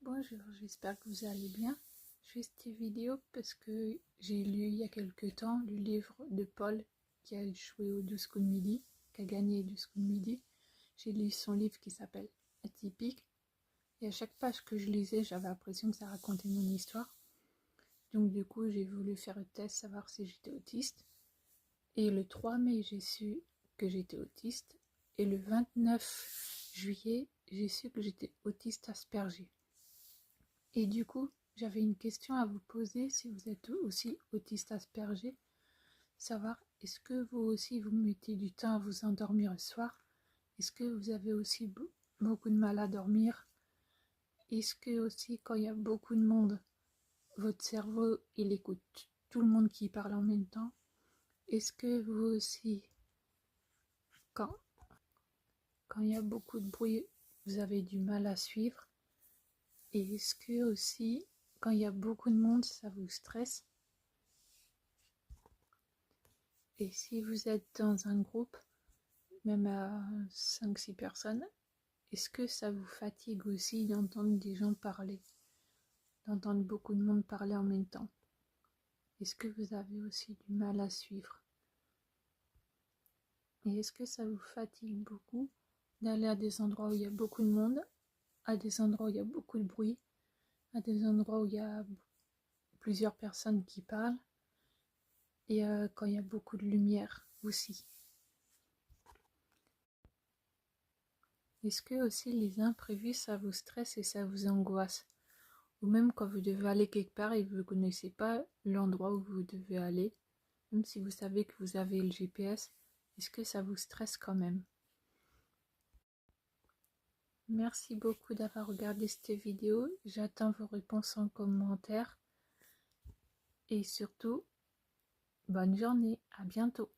Bonjour, j'espère que vous allez bien. Je fais cette vidéo parce que j'ai lu il y a quelque temps le livre de Paul qui a échoué au 12 coups de midi, qui a gagné 12 coups de midi. J'ai lu son livre qui s'appelle Atypique et à chaque page que je lisais, j'avais l'impression que ça racontait mon histoire. Donc du coup, j'ai voulu faire un test, savoir si j'étais autiste. Et le 3 mai, j'ai su que j'étais autiste. Et le 29 juillet, j'ai su que j'étais autiste Asperger. Et du coup, j'avais une question à vous poser si vous êtes aussi autiste Asperger. Savoir, est-ce que vous aussi vous mettez du temps à vous endormir le soir? Est-ce que vous avez aussi beaucoup de mal à dormir? Est-ce que aussi quand il y a beaucoup de monde, votre cerveau il écoute tout le monde qui parle en même temps? Est-ce que vous aussi, quand il y a beaucoup de bruit, vous avez du mal à suivre? Et est-ce que aussi, quand il y a beaucoup de monde, ça vous stresse? Et si vous êtes dans un groupe, même à 5-6 personnes, est-ce que ça vous fatigue aussi d'entendre des gens parler, d'entendre beaucoup de monde parler en même temps? Est-ce que vous avez aussi du mal à suivre? Et est-ce que ça vous fatigue beaucoup d'aller à des endroits où il y a beaucoup de monde, à des endroits où il y a beaucoup de bruit, à des endroits où il y a plusieurs personnes qui parlent, et quand il y a beaucoup de lumière aussi? Est-ce que aussi les imprévus, ça vous stresse et ça vous angoisse? Ou même quand vous devez aller quelque part et vous ne connaissez pas l'endroit où vous devez aller, même si vous savez que vous avez le GPS, est-ce que ça vous stresse quand même? Merci beaucoup d'avoir regardé cette vidéo. J'attends vos réponses en commentaire. Et surtout, bonne journée, à bientôt.